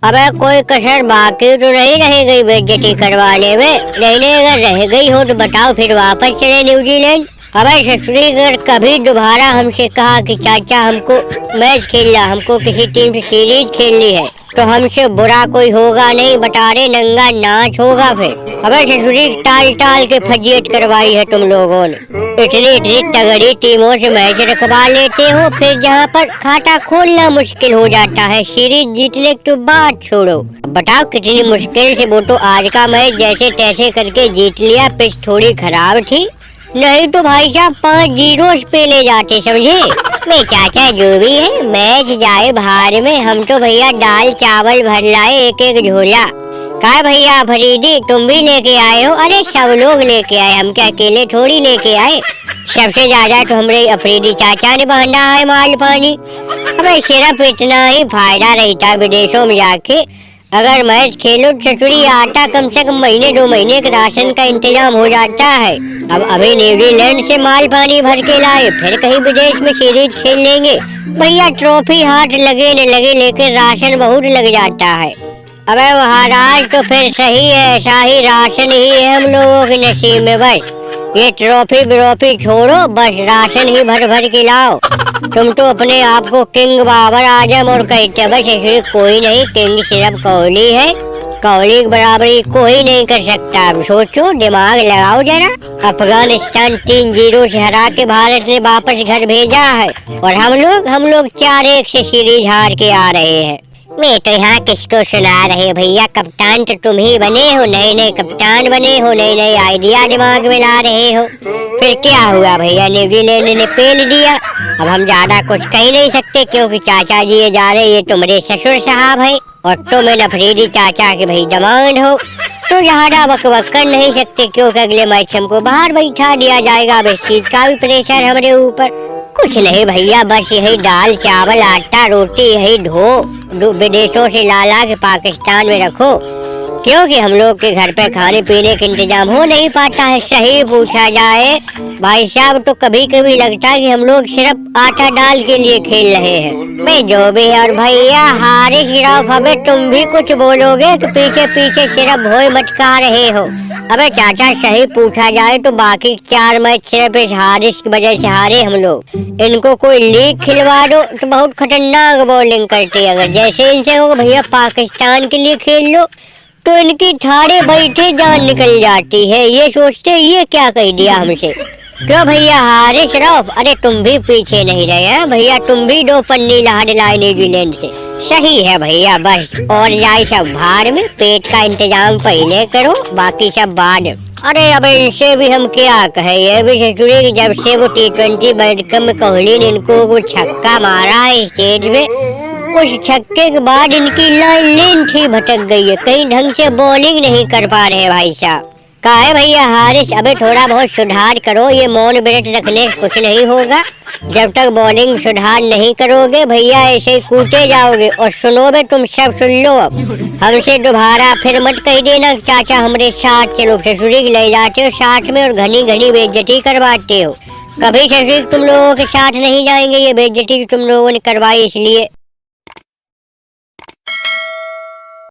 अबे कोई कसर बाकी तो नहीं रह गई बेइज्जती करवाने में? नहीं, अगर रह गई हो तो बताओ, फिर वापस चले न्यूजीलैंड। अबे ससुरी, अगर कभी दोबारा हमसे कहा कि चाचा हमको मैच खेलना, हमको किसी टीम से सीरीज खेलनी है, तो हमसे बुरा कोई होगा नहीं, बटारे नंगा नाच होगा फिर। अबे ससुरी, टाल टाल के फजीयत करवाई है तुम लोगों ने। इतनी इतनी तगड़ी टीमों से मैच रखवा लेते हो, फिर जहाँ पर खाता खोलना मुश्किल हो जाता है, सीरीज जीतने की तो बात छोड़ो। बताओ कितनी मुश्किल से वो तो आज का मैच जैसे तैसे करके जीत लिया। पिच थोड़ी खराब थी, नहीं तो भाई साहब 5-0 पे ले जाते, समझे? मैं चाचा जो भी है, मैच जाए बाहर में, हम तो भैया दाल चावल भर लाए एक एक झोला। क्या भैया फरीदी, तुम भी लेके आए हो? अरे सब लोग लेके आए, हम क्या अकेले थोड़ी लेके आए। सबसे ज्यादा तो हमारे अफरीदी चाचा ने बांधा है माल पानी। हमें सिर्फ इतना ही फायदा रहता विदेशों में जाके, अगर मैच खेलो ससुरी आटा कम से कम महीने 2 महीने के राशन का इंतजाम हो जाता है। अब अभी न्यूजीलैंड से माल पानी भर के लाए, फिर कहीं विदेश में सीरीज खेल लेंगे। भैया ट्रॉफी हाथ लगे न लगे, लेकिन राशन बहुत लग जाता है। अबे महाराज तो फिर सही है, शाही राशन ही है हम लोगों के नसीब में। बस ये ट्रॉफी ब्रॉफी छोड़ो, बस राशन ही भर भर के लाओ। तुम तो अपने आप को किंग बाबर आजम और कहते, बस इसलिए कोई नहीं, किंग सिर्फ कोहली है, कोहली की बराबरी कोई नहीं कर सकता। अब सोचो, दिमाग लगाओ जरा। अफगानिस्तान 3-0 से हरा के भारत ने वापस घर भेजा है, और हम लोग 4-1 से सीरीज हार के आ रहे हैं। मैं तो यहाँ किसको सुना रहे भैया, कप्तान तो तुम ही बने हो, नए नए कप्तान बने हो, नए नए आइडिया दिमाग में ला रहे हो। फिर क्या हुआ भैया, न्यूजीलैंड ने पेल दिया। अब हम ज्यादा कुछ कह नहीं सकते, क्योंकि चाचा जी ये जा रहे, ये तुम्हारे ससुर साहब है, और तुम अफरीदी चाचा के भाई दमाद हो, तो ज्यादा बकबक कर नहीं सकते, क्योंकि अगले मैच हमको बाहर बैठा दिया जाएगा। अब इस चीज का भी प्रेशर हमारे ऊपर। कुछ नहीं भैया, बस यही दाल चावल आटा रोटी यही ढो विदेशों से ला के पाकिस्तान में रखो, क्योंकि हम लोग के घर पे खाने पीने का इंतजाम हो नहीं पाता है। सही पूछा जाए भाई साहब, तो कभी कभी लगता है कि हम लोग सिर्फ आटा दाल के लिए खेल रहे हैं। मैं जो भी है, और भैया हारे सिर्फ हमें तुम भी कुछ बोलोगे कि पीछे पीछे सिर्फ भोई मटका रहे हो। अबे चाचा सही पूछा जाए तो बाकी 4 मैच सिर्फ इस हारिस की वजह से हारे हम लोग। इनको कोई लीग खिलवा दो तो बहुत खतरनाक बॉलिंग करती है। अगर जैसे इनसे हो भैया पाकिस्तान के लिए खेल लो, तो इनकी ठाड़े बैठे जान निकल जाती है। ये सोचते ये क्या कह दिया हमसे। क्यों भैया हारिस रऊफ, अरे तुम भी पीछे नहीं रहे हैं भैया, तुम भी 2 पन्नी ला दिलाए न्यूजीलैंड से। सही है भैया, बस और जाए सब बाहर में, पेट का इंतजाम पहले करो, बाकी सब बाद। अरे अब इनसे भी हम क्या कहे, ये भी ससुरी की जब से वो T20 वर्ल्ड कप में कोहली ने इनको वो छक्का मारा है स्टेज में, उस छक्के के बाद इनकी लाइन ही भटक गई है, कहीं ढंग से बॉलिंग नहीं कर पा रहे भाई साहब। काहे भैया हारिस, अबे थोड़ा बहुत सुधार करो, ये मौन व्रत रखने कुछ नहीं होगा। जब तक बॉलिंग सुधार नहीं करोगे भैया ऐसे ही कूटे जाओगे। और सुनो बे, तुम सब सुन लो, अब हमसे दोबारा फिर मत कह देना चाचा हमारे साथ चलो, ससुरी ले जाते हो साथ में और घनी घनी बेइज्जती करवाते हो। कभी ससुरी तुम लोगों के साथ नहीं जाएंगे, ये बेइज्जती तुम लोगों ने करवाई इसलिए।